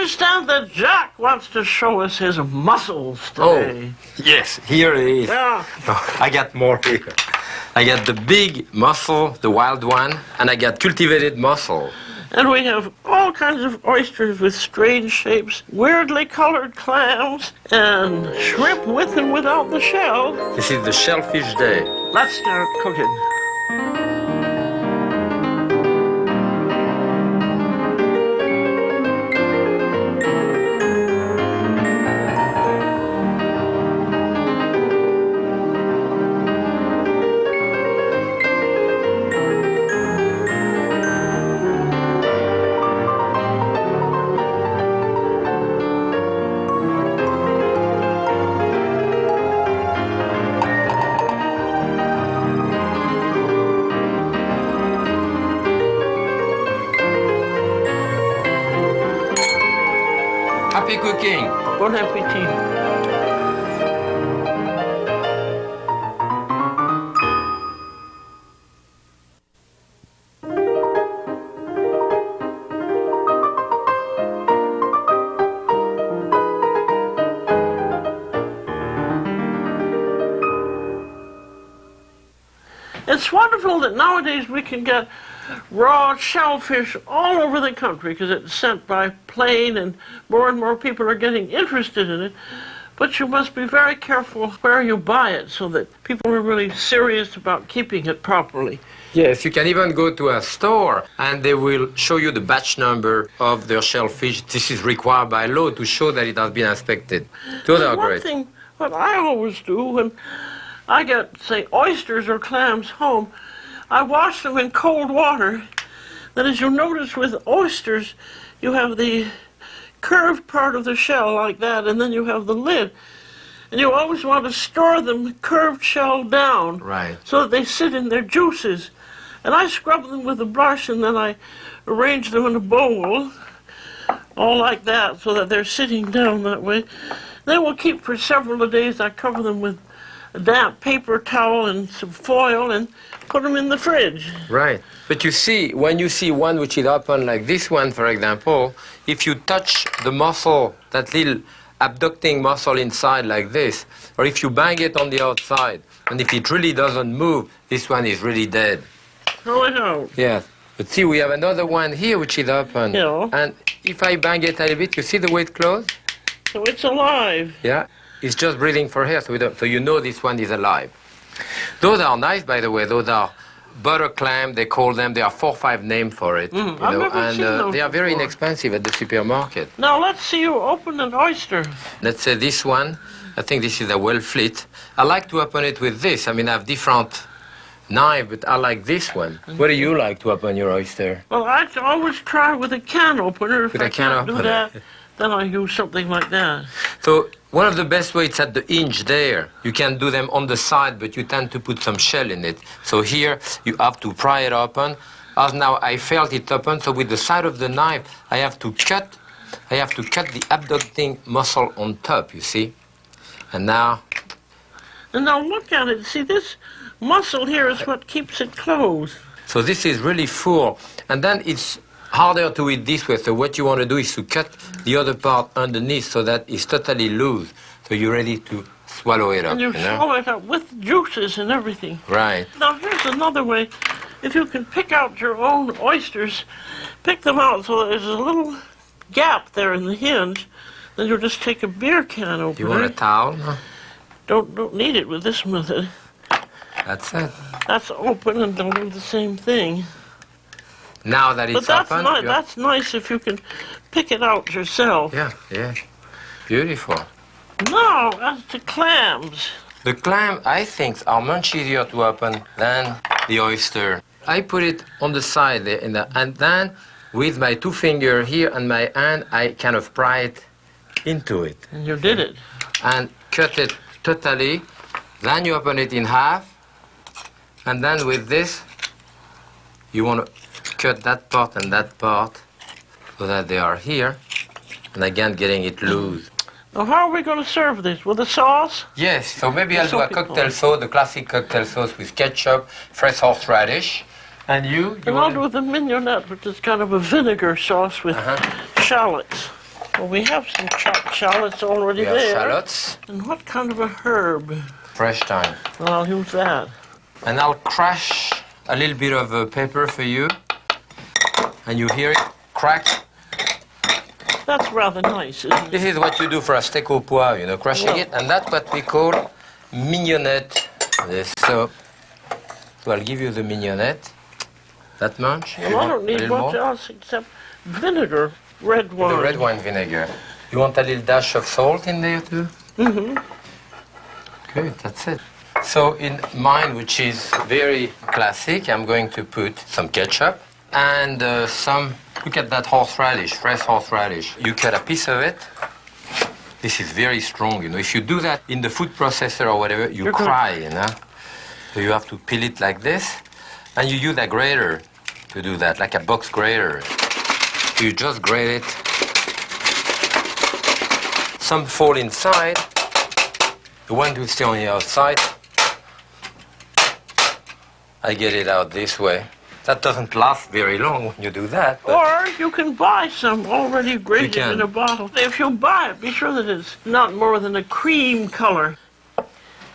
understand that Jacques wants to show us his mussels today. Oh, yes, here it is. Yeah. Oh, I got more here. I got the big mussel, the wild one, and I got cultivated mussel. And we have all kinds of oysters with strange shapes, weirdly colored clams, and shrimp with and without the shell. This is the Shellfish day. Let's start cooking. Happy cooking. Bon appetit. It's wonderful that nowadays we can get raw shellfish all over the country because it's sent by plane and more people are getting interested in it. But you must be very careful where you buy it so that people are really serious about keeping it properly. Yes, you can even go to a store and they will show you the batch number of their shellfish. This is required by law to show that it has been inspected. Those are One great. thing, what I always do when I get, say, oysters or clams home, I wash them in cold water. Then as you'll notice with oysters, you have the curved part of the shell like that, and then you have the lid. And you always want to store them curved shell down. Right. So that they sit in their juices. And I scrub them with a brush, and then I arrange them in a bowl, all like that, so that they're sitting down that way. They will keep for several days. I cover them with a damp paper towel and some foil and put them in the fridge. Right. But you see, when you see one which is open like this one, for example, if you touch the mussel, that little abducting muscle inside like this, or if you bang it on the outside, and if it really doesn't move, this one is really dead. Throw it out. Yes. But see, we have another one here which is open. Yeah. And if I bang it a little bit, you see the way it closed? So it's alive. Yeah. It's just breathing for air, so you know this one is alive. Those are nice, by the way. Those are butter clam, they call them. There are 4 or 5 names for it. I've never seen those they are very before. inexpensive at the supermarket. Now let's see you open an oyster. Let's say this one. I think this is a well flit. I like to open it with this. I mean, I have different knife, but I like this one. What do you like to open your oyster? Well, I always try with a can opener. If With I a can can't do opener. that, then I use something like that. So one of the best ways is at the hinge there. You can do them on the side, but you tend to put some shell in it. So here you have to pry it open. As now I felt it open, so with the side of the knife I have to cut the abducting muscle on top, you see? And now look at it. See, this muscle here is what keeps it closed. so this is really full. And then it's harder to eat this way. So what you want to do is to cut the other part underneath so that it's totally loose. So you're ready to swallow it up. And you swallow it up with juices and everything. Right. Now, here's another way. If you can pick out your own oysters, pick them out so there's a little gap there in the hinge, then you'll just take a beer can opener. You want a towel? No? Don't need it with this method. That's it. That's open and they'll do the same thing. Now that But it's open. that's nice if you can pick it out yourself. Yeah, yeah. Beautiful. Now, as to clams. The clam, I think, are much easier to open than the oyster. I put it on the side there, and then with my 2 fingers here and my hand, I kind of pry it into it. And you did it. And cut it totally. Then you open it in half. And then with this, you want to cut that part and that part so that they are here. And again, getting it loose. Now, how are we going to serve this? With a sauce? Yes, so maybe I'll do a Soapy cocktail sauce. sauce, the classic cocktail sauce with ketchup, fresh horseradish. And you And I'll want do with a mignonette, which is kind of a vinegar sauce with shallots. Well, we have some chopped shallots already We have there. shallots, And what kind of a herb? fresh thyme. Well, I'll use that. And I'll crush a little bit of pepper for you. And you hear it crack. That's rather nice, isn't it? This is what you do for a steak au pois, you know, crushing Yeah. it. And that's what we call mignonette. This. So I'll give you the mignonette. That much? Well, You I want don't a need little much more? else except vinegar, red wine. The red wine vinegar. You want a little dash of salt in there too? Mm-hmm. Good, that's it. So in mine, which is very classic, I'm going to put some ketchup and some, look at that horseradish, fresh horseradish. You cut a piece of it. This is very strong, you know. If you do that in the food processor or whatever, you cry, you know. So you have to peel it like this. And you use a grater to do that, like a box grater. You just grate it. Some fall inside. The one to stay on the outside. I get it out this way. That doesn't last very long when you do that. But Or you can buy some already grated can. in a bottle. If you buy it, be sure that it's not more than a cream color.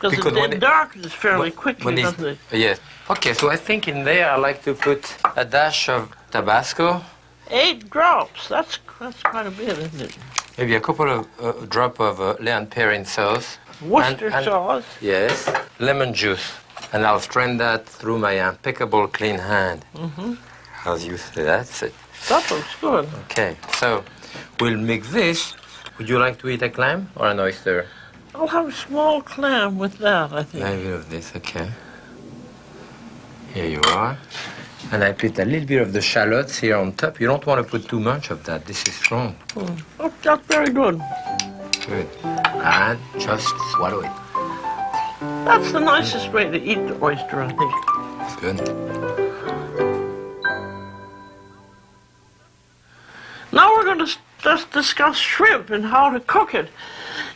Because when it darkens fairly when quickly, it's- doesn't it? Yes. Okay, so I think in there I like to put a dash of Tabasco. 8 drops. That's quite a bit, isn't it? Maybe a couple of drop of Leon Perrin sauce. Worcester And- sauce. Yes. Lemon juice. And I'll strain that through my impeccable clean hand. Mm-hmm. As you say, that's it. That looks good. Okay, so we'll mix this. Would you like to eat a clam or an oyster? I'll have a small clam with that, I think. A little bit of this, okay. Here you are. And I put a little bit of the shallots here on top. You don't want to put too much of that. This is strong. Oh, that's very good. Good. And just swallow it. That's the nicest way to eat the oyster, I think. It's good. Now we're going to just discuss shrimp and how to cook it.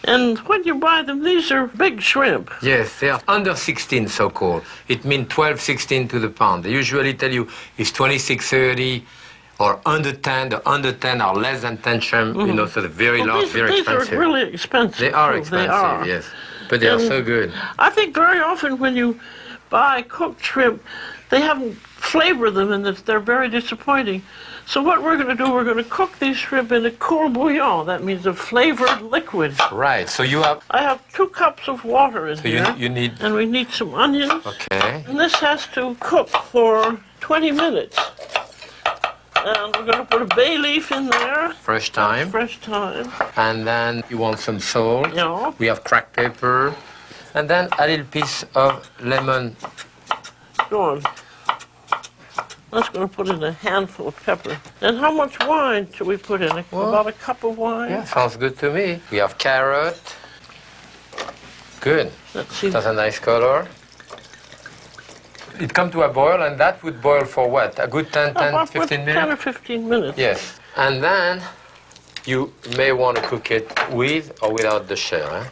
And when you buy them, these are big shrimp. Yes, they are under 16, so-called. It means 12, 16 to the pound. They usually tell you it's 26, 30, or under 10. The under 10 are less than 10 shrimp, you know, so they're very Well, large, very these expensive. are really expensive. They are too. expensive, They are. yes. But they are And so good. I think very often when you buy cooked shrimp, they haven't flavored them and they're very disappointing. So what we're going to do, we're going to cook these shrimp in a cool bouillon. That means a flavored liquid. Right, so you have, I have 2 cups of water in so here. you need, And we need some onions. okay. And this has to cook for 20 minutes. And we're going to put a bay leaf in there. Fresh thyme. Fresh thyme. And then you want some salt. Yeah. We have cracked pepper. And then a little piece of lemon. Go on. That's going to put in a handful of pepper. And how much wine should we put in it? Well, About a cup of wine? Yeah, sounds good to me. We have carrot. Good. Let's see. That's a nice color. It come to a boil, and that would boil for what? A good 10, About 15 10 or minutes? 15 minutes. Yes. And then you may want to cook it with or without the shell. Eh?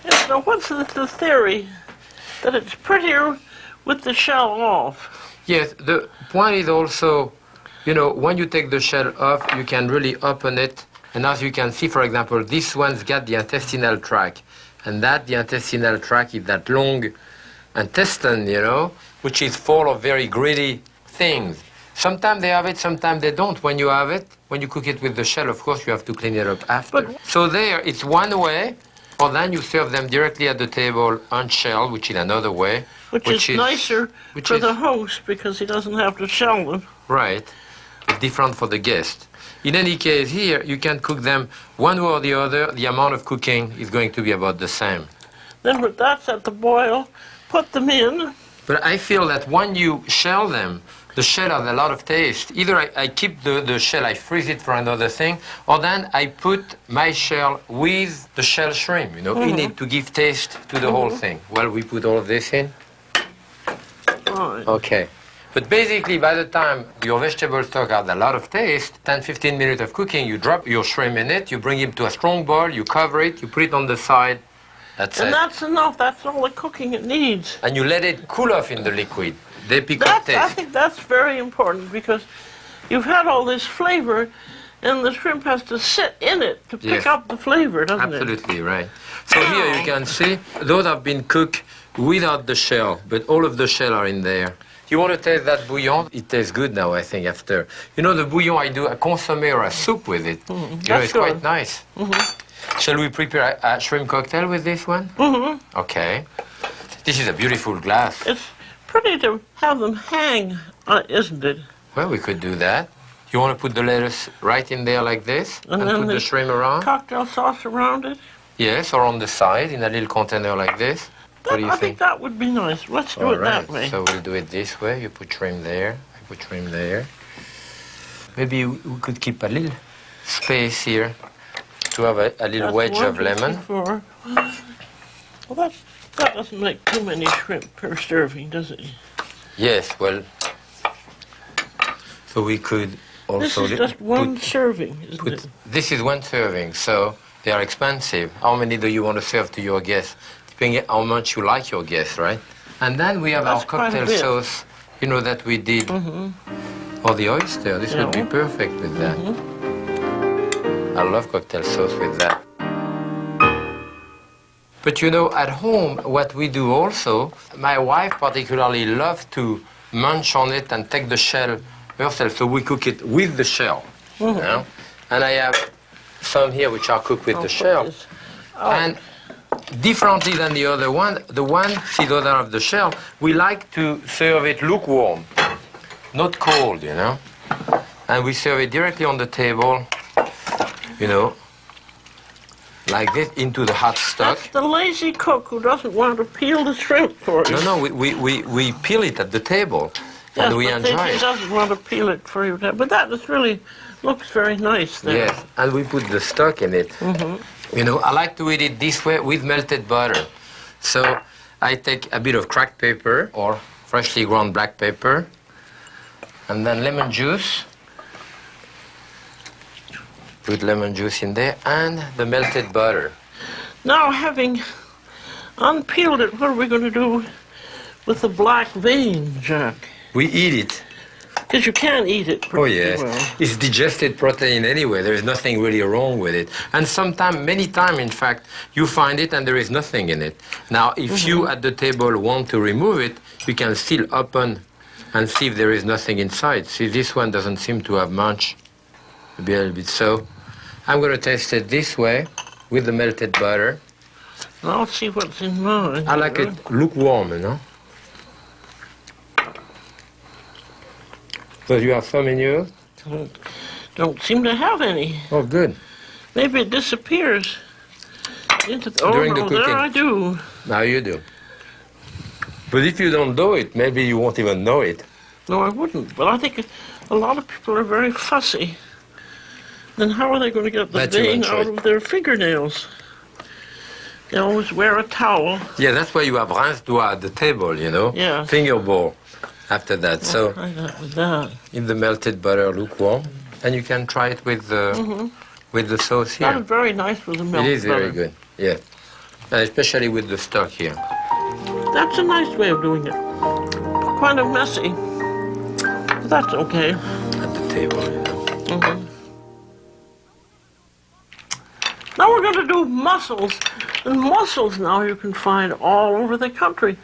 Yes, now, what's the theory that it's prettier with the shell off? Yes, the point is also, you know, when you take the shell off, you can really open it. And as you can see, for example, this one's got the intestinal tract. And the intestinal tract is that long intestine, you know, which is full of very gritty things. Sometimes they have it, sometimes they don't. When you have it, when you cook it with the shell, of course, you have to clean it up after. But- So there, it's one way, or then you serve them directly at the table unshelled, which is another way. Which is nicer which for is- the host because he doesn't have to shell them. Right. It's different for the guest. In any case, here, you can cook them one way or the other. The amount of cooking is going to be about the same. Then when that's at the boil, put them in. But I feel that when you shell them, the shell has a lot of taste. Either I keep the shell, I freeze it for another thing, or then I put my shell with the shell shrimp, you know, in it to give taste to the whole thing. Well, we put all of this in. All right. Okay. But basically, by the time your vegetable stock has a lot of taste, 10, 15 minutes of cooking, you drop your shrimp in it, you bring it to a strong boil, you cover it, you put it on the side. That's And it. that's enough. That's all the cooking it needs. And you let it cool off in the liquid. They pick up I taste. think that's very important because you've had all this flavor and the shrimp has to sit in it to pick Yes. up the flavor, doesn't it? Absolutely right. So here you can see those have been cooked without the shell, but all of the shell are in there. You want to taste that bouillon? It tastes good now, I think, after. You know, the bouillon, I do a consommé or a soup with it. You know, That's it's good. quite nice. Shall we prepare a shrimp cocktail with this one? Okay. This is a beautiful glass. It's pretty to have them hang, isn't it? Well, we could do that. You want to put the lettuce right in there like this and then put the shrimp around? cocktail sauce around it. Yes, or on the side in a little container like this. What do you I think? think that would be nice. Let's do All it that right, way. so we'll do it this way. You put shrimp there, I put shrimp there. Maybe we could keep a little space here to have a little That's wedge of 1, 2, 3, lemon. 4. Well, that doesn't make too many shrimp per serving, does it? Yes, well, so we could This also is just one serving, isn't it? this is one serving, so they are expensive. How many do you want to serve to your guests? Depending how much you like your guests, right? And then we have That's our quite a cocktail bit. sauce, you know, that we did for the oyster. This would be perfect with that. I love cocktail sauce with that. But you know, at home, what we do also, my wife particularly loves to munch on it and take the shell herself. So we cook it with the shell. You know? And I have some here which are cooked with the shell. And differently than the other one, see those are of the shell, we like to serve it lukewarm, not cold, you know. And we serve it directly on the table, you know, like this, into the hot stock. That's the lazy cook who doesn't want to peel the shrimp for you. No, we peel it at the table, Yes, and we but enjoy he it. doesn't want to peel it for you. But that is really looks very nice there. Yes, and we put the stock in it. You know, I like to eat it this way with melted butter. So I take a bit of cracked pepper or freshly ground black pepper, and then lemon juice. Put lemon juice in there and the melted butter. Now, having unpeeled it, what are we going to do with the black vein, Jacques? We eat it. Because you can eat it pretty Oh yes, well. it's digested protein anyway. There is nothing really wrong with it. And sometimes, many times, in fact, you find it and there is nothing in it. Now, if you at the table want to remove it, you can still open and see if there is nothing inside. See, this one doesn't seem to have much. Maybe a little bit so. I'm going to taste it this way with the melted butter. I'll see what's in mine. I like it lukewarm, you know. So you have some in yours? Don't seem to have any. Oh, good. Maybe it disappears into the... During the no, there cooking. I do. Now you do. But if you don't do it, maybe you won't even know it. No, I wouldn't. But I think a lot of people are very fussy. Then how are they going to get the That's your vein own out choice. of their fingernails? They always wear a towel. Yeah, that's why you have rince doigt at the table, you know? Yeah. Finger bowl after that. So Try that with that. in the melted butter lukewarm. And you can try it with the sauce That here. is very nice with the milk. It is very butter. good, yeah. And especially with the stock here. That's a nice way of doing it. Kind of messy. But that's okay. At the table, you know. Now we're going to do mussels. And mussels now you can find all over the country.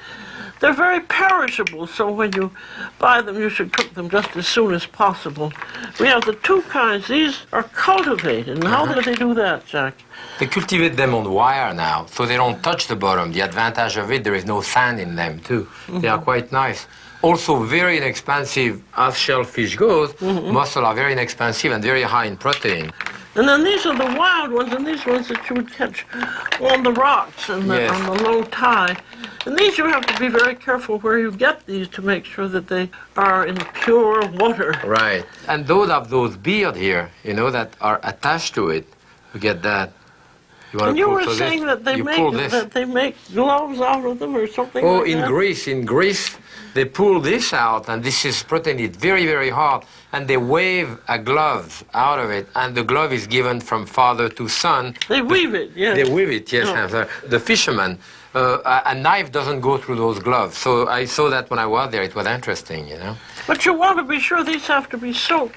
They're very perishable, so when you buy them, you should cook them just as soon as possible. We have the two kinds. These are cultivated. And how do they do that, Jack? They cultivate them on wire now, so they don't touch the bottom. The advantage of it, there is no sand in them, too. They are quite nice. Also very inexpensive, as shellfish goes. Mussels are very inexpensive and very high in protein. And then these are the wild ones, and these ones that you would catch on the rocks and Yes. on the low tide. And these you have to be very careful where you get these to make sure that they are in pure water. Right. And those have those beard here, you know, that are attached to it. You get that. You want And to you pull were so saying this, that they you pull make this. gloves out of them or something Oh, like that? in Greece, they pull this out, and this is protein. It's very, very hard, and they wave a glove out of it, and the glove is given from father to son. They weave it, yes. They weave it, yes. Oh. The fisherman, a knife doesn't go through those gloves. So I saw that when I was there. It was interesting, you know. But you want to be sure these have to be soaked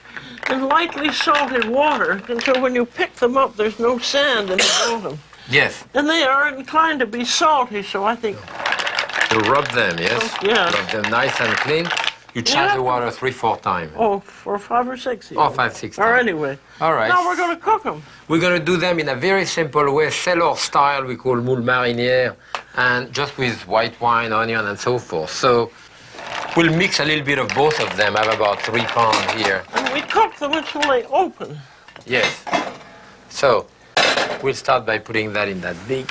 in lightly salted water until when you pick them up, there's no sand in the bottom. Yes. And they are inclined to be salty, so I think... You rub them, yes? Yeah. Rub them nice and clean. You change the water 3-4 times. Oh, for 5 or 6 even. Oh, 5-6 times. Or anyway. All right. Now we're going to cook them. We're going to do them in a very simple way, cellar style, we call moule marinière, and just with white wine, onion, and so forth. So we'll mix a little bit of both of them. I have about 3 pounds here. And we cook them until they open. Yes. So we'll start by putting that in that big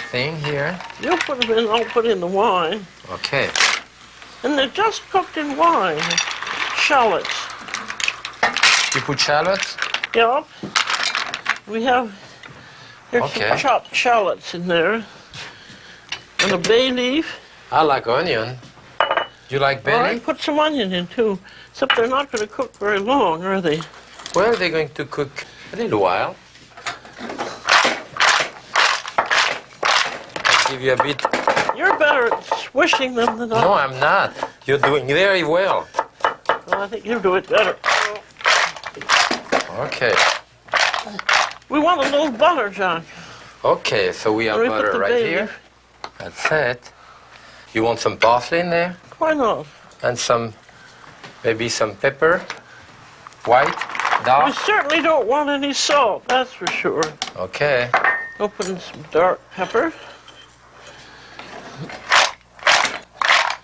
thing here. You put them in, I'll put in the wine. Okay. And they're just cooked in wine. Shallots. You put shallots? Yep. We have, here's Okay. some chopped shallots in there. And a bay leaf. I like onion. You like All right, belly? put some onion in too. Except they're not going to cook very long, are they? Well, they're going to cook a little while. I'll give you a bit. You're better at swishing them than I No, I'm not. You're doing very well. Well, I think you do it better. Okay. We want a little butter, John. Okay, so we have Where we put butter the right bay here. leaf. That's it. You want some parsley in there? Why not? And some, maybe some pepper? White? We Dark? certainly don't want any salt, that's for sure. Okay. We'll put in some dark pepper.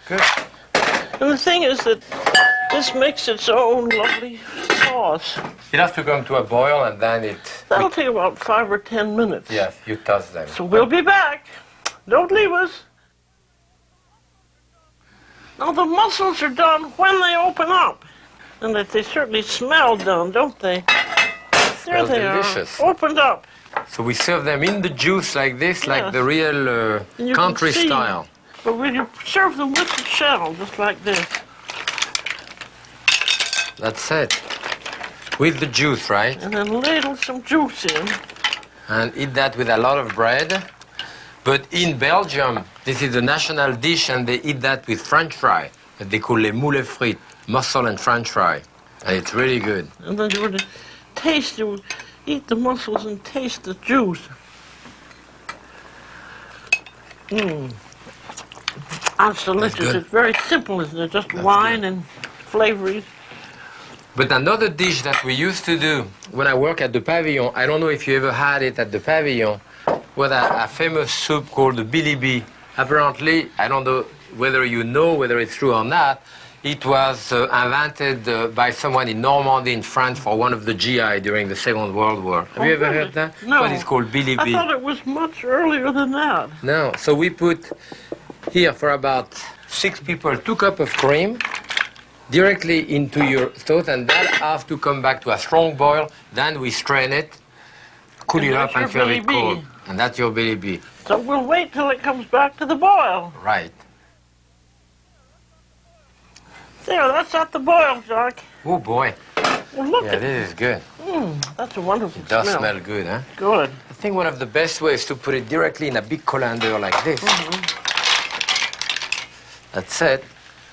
Good. And the thing is that this makes its own lovely sauce. It has to come to a boil and then it... That'll take about 5 or 10 minutes. Yes, you toss them. So we'll be back. Don't leave us. Now the mussels are done when they open up. And that they certainly smell done, don't they? There Smells they delicious. are, opened up. So we serve them in the juice like this, like Yes. the real And you country can see. style. But we serve them with the shell, just like this. That's it. With the juice, right? And then ladle some juice in. And eat that with a lot of bread. But in Belgium, this is the national dish, and they eat that with French fry. That they call les moules frites, mussel and French fry. And it's really good. And then you would taste, you would eat the mussels and taste the juice. That's delicious. good. It's very simple, isn't it? Just wine and flavoring. But another dish that we used to do when I work at the Pavillon, I don't know if you ever had it at the Pavillon, was a famous soup called the bilibi. Apparently, I don't know whether you know whether it's true or not, it was invented by someone in Normandy in France for one of the GI during the Second World War. Have you ever really? heard that? No. What is called bilibi? I thought it was much earlier than that. No, so we put here for about 6 people 2 cups of cream directly into your toast, and that has to come back to a strong boil. Then we strain it, cool And it up, that's and your serve it Billy cold. Bee. And that's your bilibi. So we'll wait till it comes back to the boil. Right. There, that's at the boil, Jacques. Oh boy. Well, look Yeah, at this is good. that's a wonderful It does smell. smell good, huh? Good. I think one of the best ways to put it directly in a big colander like this. That's it.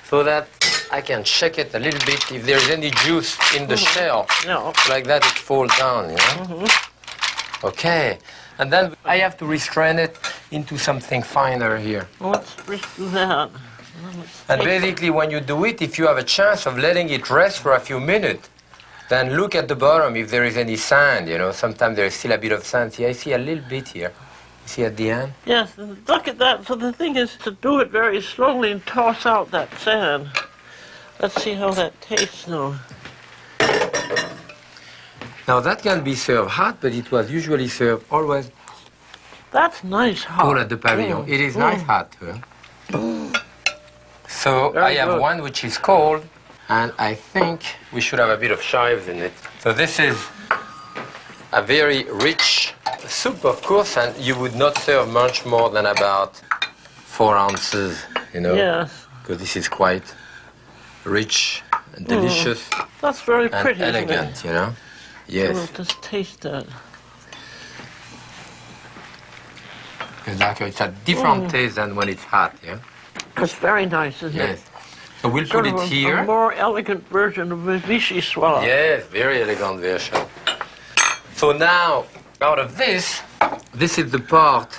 So that I can shake it a little bit if there's any juice in the shell. No. Like that it falls down, you know? Okay. And then I have to restrain it into something finer here. Well, let's just do that. And basically when you do it, if you have a chance of letting it rest for a few minutes, then look at the bottom if there is any sand, you know. Sometimes there is still a bit of sand. See, I see a little bit here. See at the end? Yes, and look at that. So the thing is to do it very slowly and toss out that sand. Let's see how that tastes now. Now that can be served hot, but it was usually served always That's nice hot. cold at the Pavillon. It is nice hot too. So Very I have good. one which is cold, and I think we should have a bit of chives in it. So this is a very rich soup, of course, and you would not serve much more than about 4 ounces, you know, Yes, because this is quite rich and delicious that's very and pretty. elegant, you know. Isn't it? We'll Yes, just taste that. it's a different taste than when it's hot, yeah. It's very nice, isn't Yes. it? So we'll Sort put of it a here. more elegant version of a Vichy swallow. Yes, very elegant version. So now, out of this is the part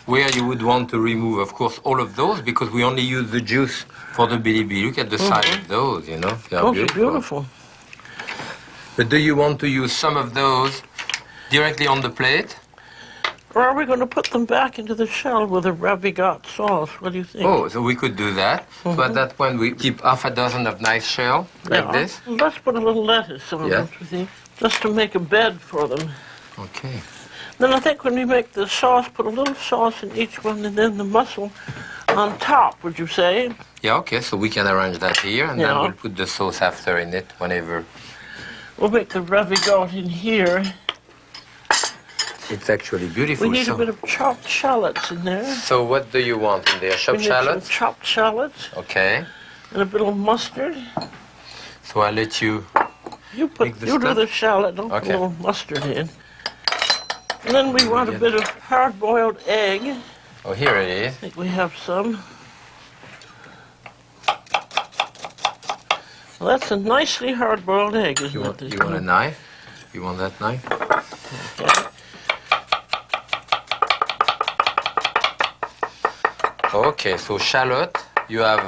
where you would want to remove, of course, all of those, because we only use the juice for the bilibi. Look at the size of those, you know. They are Those beautiful. are beautiful. But do you want to use some of those directly on the plate? Or are we going to put them back into the shell with a ravigotte sauce? What do you think? Oh, so we could do that. So at that point, we keep half a dozen of nice shell, like this. Let's put a little lettuce on, Yeah. don't you think? Just to make a bed for them. Okay. Then I think when we make the sauce, put a little sauce in each one and then the mussel on top, would you say? Yeah, okay, so we can arrange that here, and then Yeah. we'll put the sauce after in it, whenever. We'll make the ravigotte in here. It's actually beautiful. We need so, a bit of chopped shallots in there. so what do you want in there? We Chopped need some shallots? chopped shallots Okay. and a bit of mustard. So I'll let you... You Make the do stuff? the shallot, don't put Okay. a little mustard in. And then we want a bit of hard-boiled egg. Oh, here it is. I think we have some. Well, that's a nicely hard-boiled egg, isn't You it? want a knife? You want that knife? Okay. Okay, so shallot. You have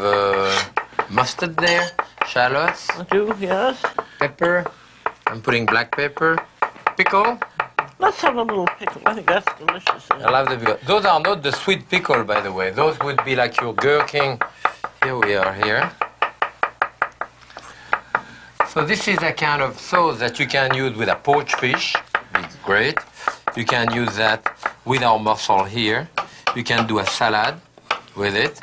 mustard there, shallots, I do, yes. pepper. I'm putting black pepper, pickle. Let's have a little pickle. I think that's delicious. I love the pickle. Those are not the sweet pickle, by the way. Those would be like your gherkin. Here we are here. So this is a kind of sauce that you can use with a poached fish. It's great. You can use that with our mussel here. You can do a salad with it.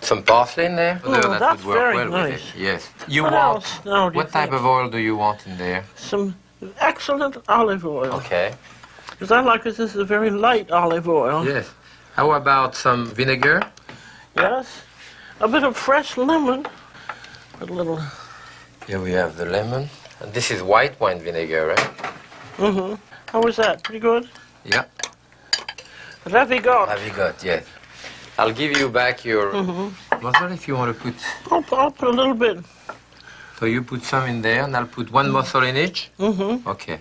Some parsley in there. Oh, that that's would work very well nice. with it. Yes. You What want else now do you what type think? of oil do you want in there? Some excellent olive oil. Okay. Because I like this is a very light olive oil. Yes. How about some vinegar? Yes. A bit of fresh lemon. A little. Here we have the lemon. And this is white wine vinegar, right? Mm-hmm. How was that? Pretty good? Yeah. Ravigotte. Have you got? Yes. I'll give you back your mussel if you want to put. I'll put a little bit. So you put some in there, and I'll put one mussel in each. Mm-hmm. Okay.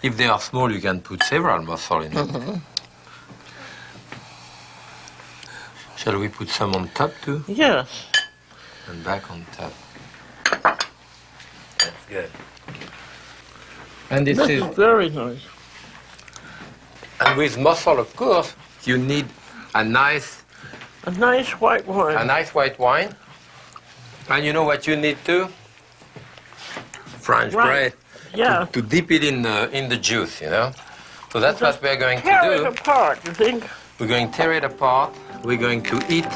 If they are small, you can put several mussel in it. Shall we put some on top too? Yes. And back on top. That's good. And this This is, is very nice. and with mussel, of course, you need a nice A nice white wine. white wine. And you know what you need too? French Right. bread. Yeah. To dip it in the juice, you know. So that's Just what we're going to tear it do. apart, you think? We're going to tear it apart. We're going to eat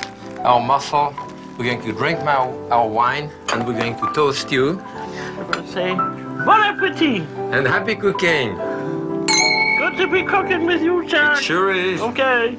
our mussel. We're going to drink our wine, and we're going to toast you. We're going to say, bon appetit. And happy cooking. Good to be cooking with you, Jack. Sure is. Okay.